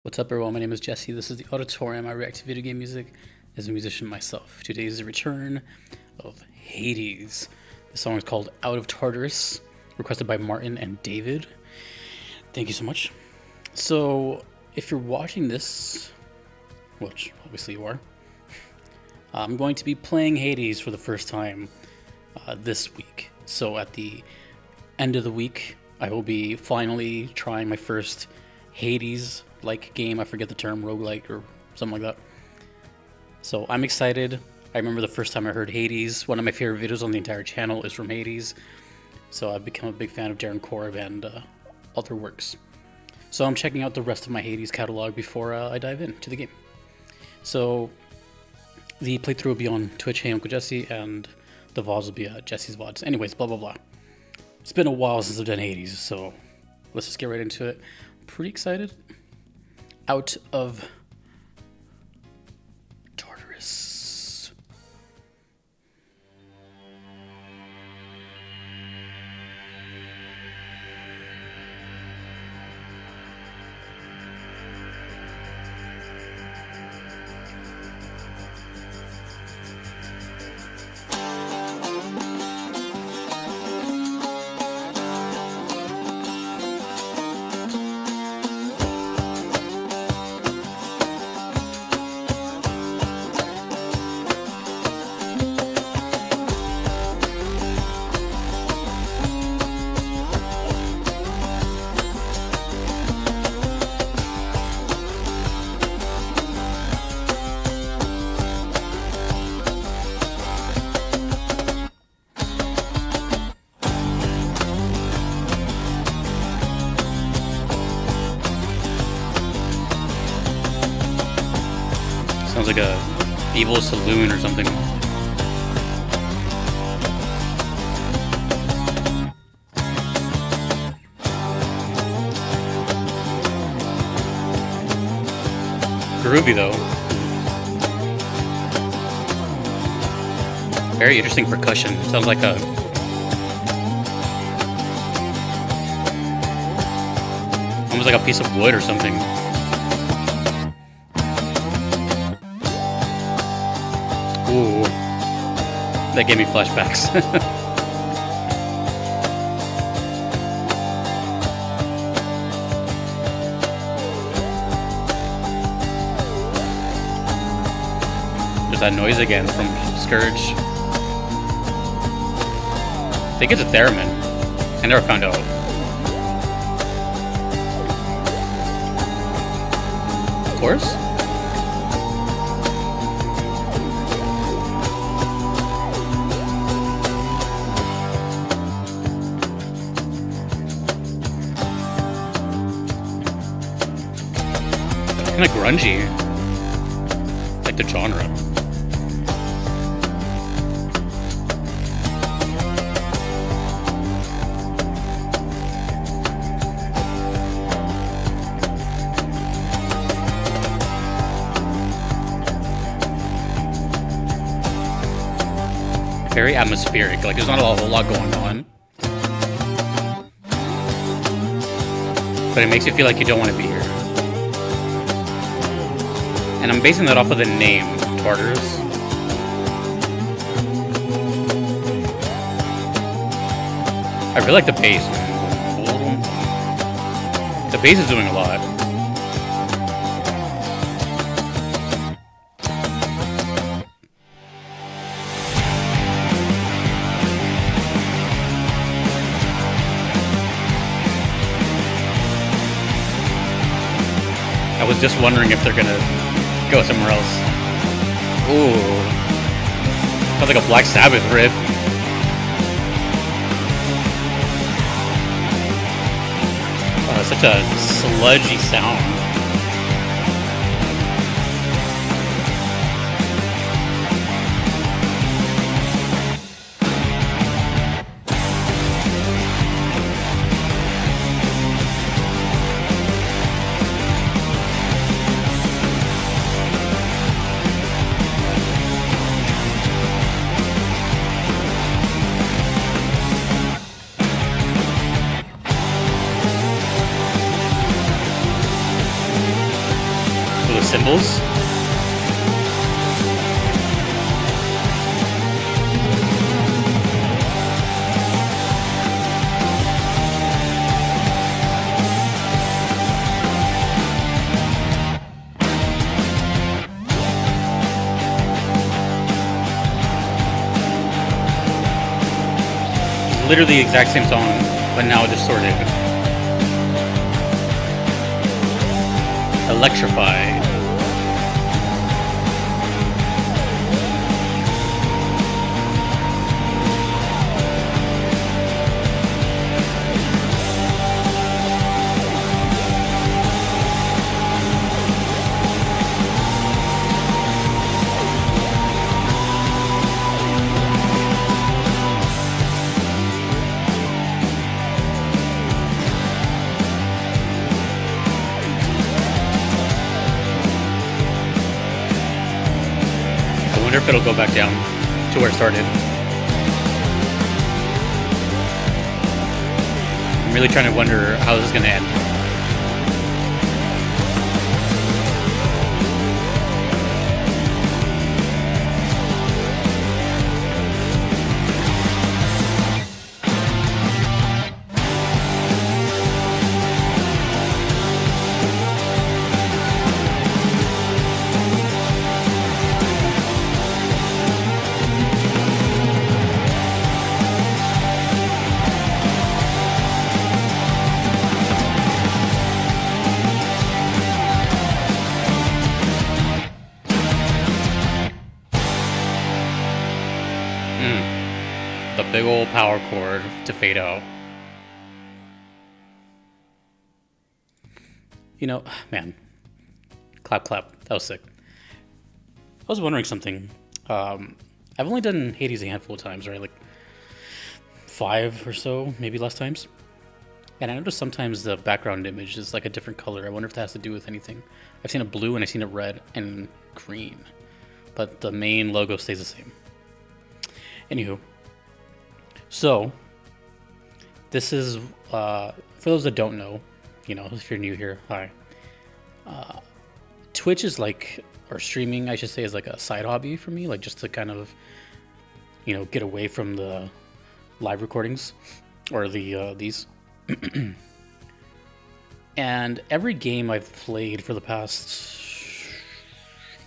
What's up, everyone? My name is Jesse. This is the Auditorium. I react to video game music as a musician myself. Today is the return of Hades. The song is called Out of Tartarus, requested by Martin and David. Thank you so much. So, if you're watching this, which obviously you are, I'm going to be playing Hades for the first time this week. So at the end of the week, I will be finally trying my first Hades-like game. I forget the term, roguelike or something like that. So I'm excited. I remember the first time I heard Hades. One of my favorite videos on the entire channel is from Hades. So I've become a big fan of Darren Korb and other works. So I'm checking out the rest of my Hades catalog before I dive into the game. So the playthrough will be on Twitch, Hey Uncle Jesse, and the VODs will be Jesse's VODs. Anyways, blah blah blah. It's been a while since I've done Hades, so let's just get right into it. Pretty excited. Out of Tartarus. Sounds like a evil saloon or something. Groovy though. Very interesting percussion. Sounds like a almost like a piece of wood or something. Ooh, that gave me flashbacks. There's that noise again from Scourge. I think it's a theremin. I never found out. Of course. Kind of grungy, like the genre. Very atmospheric, like there's not a whole lot going on. But it makes you feel like you don't want to be here. And I'm basing that off of the name, Tartarus. I really like the bass. The bass is doing a lot. I was just wondering if they're gonna go somewhere else. Ooh. Sounds like a Black Sabbath riff. Oh, it's such a sludgy sound. for the cymbals. Literally the exact same song, but now distorted. Electrified. I wonder if it'll go back down to where it started. I'm really trying to wonder how this is going to end. The big old power chord to fade out. You know, man. Clap, clap. That was sick. I was wondering something. I've only done Hades a handful of times, right? Like 5 or so, maybe less times. And I noticed sometimes the background image is like a different color. I wonder if that has to do with anything. I've seen it blue and I've seen it red and green. But the main logo stays the same. Anywho. So, this is, for those that don't know, you know, if you're new here, hi. Twitch is like, or streaming, I should say, is like a side hobby for me, like just to kind of, you know, get away from the live recordings, or the, these. And every game I've played for the past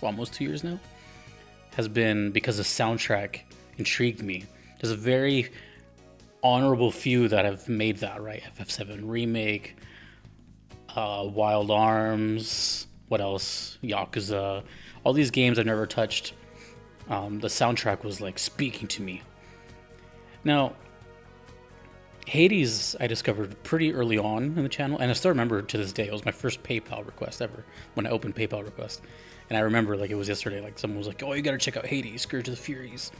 almost 2 years now has been because the soundtrack intrigued me. There's a very honorable few that have made that, right? FF7 Remake, Wild Arms, what else? Yakuza. All these games I've never touched. The soundtrack was like speaking to me. Now, Hades I discovered pretty early on in the channel, and I still remember to this day. It was my first PayPal request ever when I opened PayPal request. And I remember like it was yesterday, like someone was like, "Oh, you gotta check out Hades, Scourge of the Furies."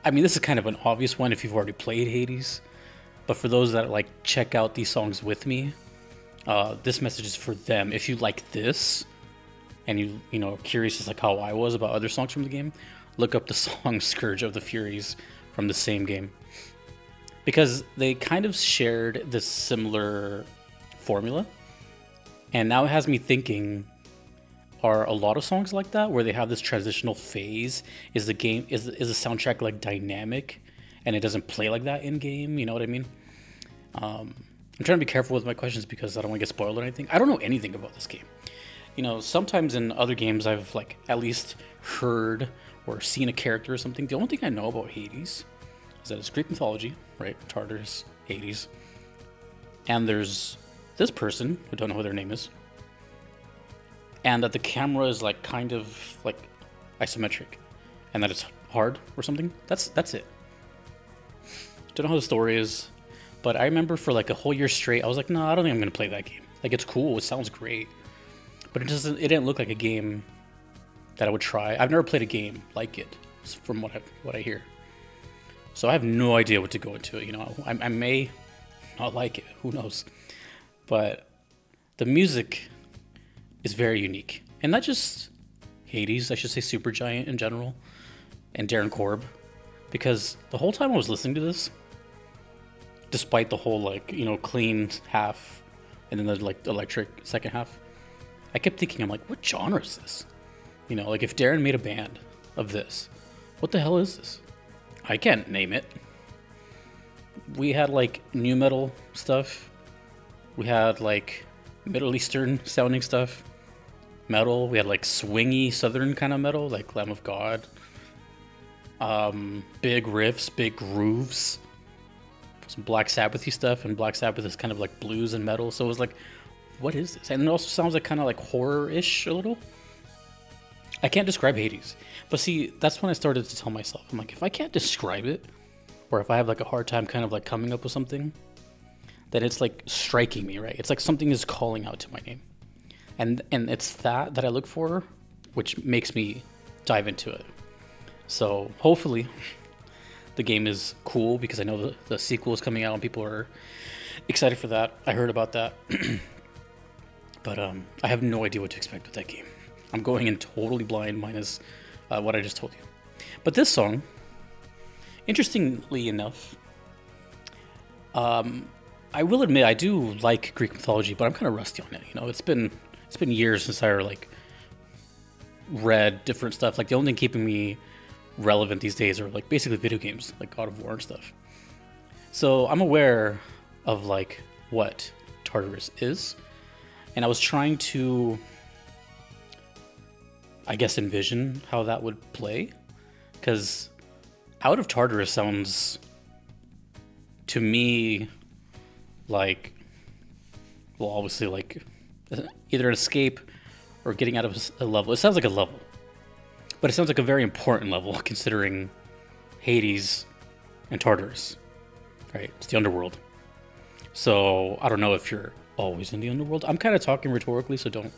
I mean, this is kind of an obvious one if you've already played Hades, but for those that like check out these songs with me, this message is for them. If you like this, and you know, curious just like how I was about other songs from the game, look up the song Scourge of the Furies from the same game, because they kind of shared this similar formula, and now it has me thinking, are a lot of songs like that where they have this transitional phase? Is the game, is the soundtrack like dynamic and it doesn't play like that in game? You know what I mean? I'm trying to be careful with my questions because I don't want to get spoiled or anything. I don't know anything about this game. You know, sometimes in other games I've like at least heard or seen a character or something. The only thing I know about Hades is that it's Greek mythology, right? Tartarus, Hades. And there's this person, I don't know who their name is, and that the camera is like kind of like isometric, and that it's hard or something. That's it. Don't know how the story is, but I remember for like a whole year straight, I was like, no, I don't think I'm gonna play that game. Like, it's cool, it sounds great, but it didn't look like a game that I would try. I've never played a game like it, from what I hear. So I have no idea what to go into it. You know, I may not like it. Who knows? But the music is very unique, and not just Hades. I should say Supergiant in general, and Darren Korb, because the whole time I was listening to this, despite the whole like, you know, clean half and then the like electric second half. I kept thinking, I'm like, what genre is this? You know, like if Darren made a band of this, what the hell is this? I can't name it. We had like new metal stuff. We had like Middle Eastern sounding stuff. Metal. We had like swingy southern kind of metal, like Lamb of God. Big riffs, big grooves. Some Black Sabbathy stuff, and Black Sabbath is kind of like blues and metal. So it was like, what is this? And it also sounds like kind of like horror-ish a little. I can't describe Hades. But see, that's when I started to tell myself, I'm like, if I can't describe it, or if I have like a hard time kind of like coming up with something, then it's like striking me, right? It's like something is calling out to my name. And it's that I look for, which makes me dive into it. So hopefully the game is cool, because I know the sequel is coming out and people are excited for that. I heard about that. But I have no idea what to expect with that game. I'm going in totally blind, minus what I just told you. But this song, interestingly enough, I will admit I do like Greek mythology, but I'm kind of rusty on it. You know, it's been years since I like read different stuff. Like the only thing keeping me relevant these days are like basically video games, like God of War and stuff. So I'm aware of like what Tartarus is, and I was trying to, I guess, envision how that would play, because Out of Tartarus sounds to me like, well, obviously like either an escape or getting out of a level. It sounds like a level, but it sounds like a very important level considering Hades and Tartarus, right? It's the underworld. So I don't know if you're always in the underworld. I'm kind of talking rhetorically, so don't,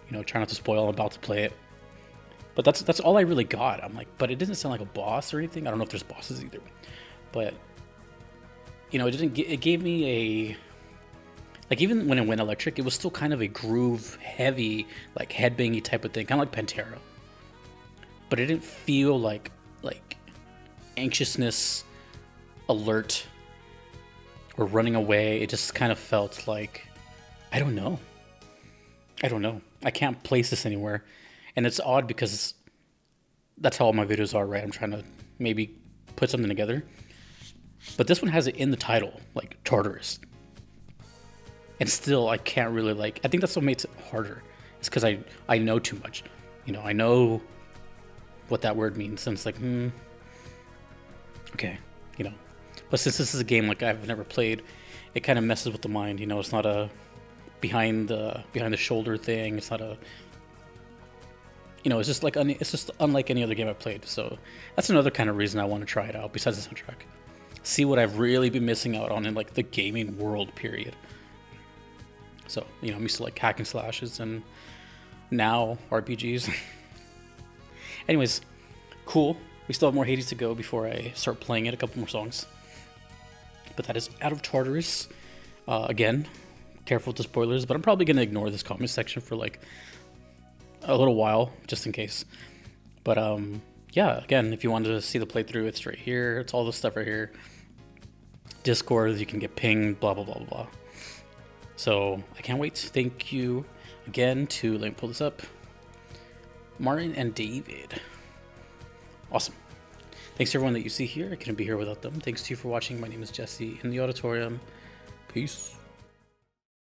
you know, try not to spoil. I'm about to play it. But that's all I really got. I'm like, but it doesn't sound like a boss or anything. I don't know if there's bosses either. But, you know, it gave me a, like even when it went electric, it was still kind of a groove heavy, like headbangy type of thing, kind of like Pantera. But it didn't feel like anxiousness, alert, or running away. It just kind of felt like, I don't know. I can't place this anywhere. And it's odd because that's how all my videos are, right? I'm trying to maybe put something together. But this one has it in the title, like Tartarus. And still, I can't really like, I think that's what makes it harder. It's because I know too much. You know, I know what that word means. And it's like, okay, you know. But since this is a game like I've never played, it kind of messes with the mind. You know, it's not a behind the shoulder thing. It's not a, you know, it's just like it's just unlike any other game I've played. So that's another kind of reason I want to try it out. Besides the soundtrack, see what I've really been missing out on in like the gaming world period. So, you know, I'm used to like hack and slashes and now RPGs. Anyways, cool. We still have more Hades to go before I start playing it. A couple more songs. But that is Out of Tartarus. Again, careful with the spoilers, but I'm probably going to ignore this comment section for like a little while, just in case. But yeah, again, if you wanted to see the playthrough, it's right here. It's all this stuff right here. Discord, you can get pinged, blah, blah, blah, blah, blah. So I can't wait. Thank you again to, let me pull this up, Martin and David. Awesome. Thanks to everyone that you see here. I couldn't be here without them. Thanks to you for watching. My name is Jesse in the auditorium. Peace.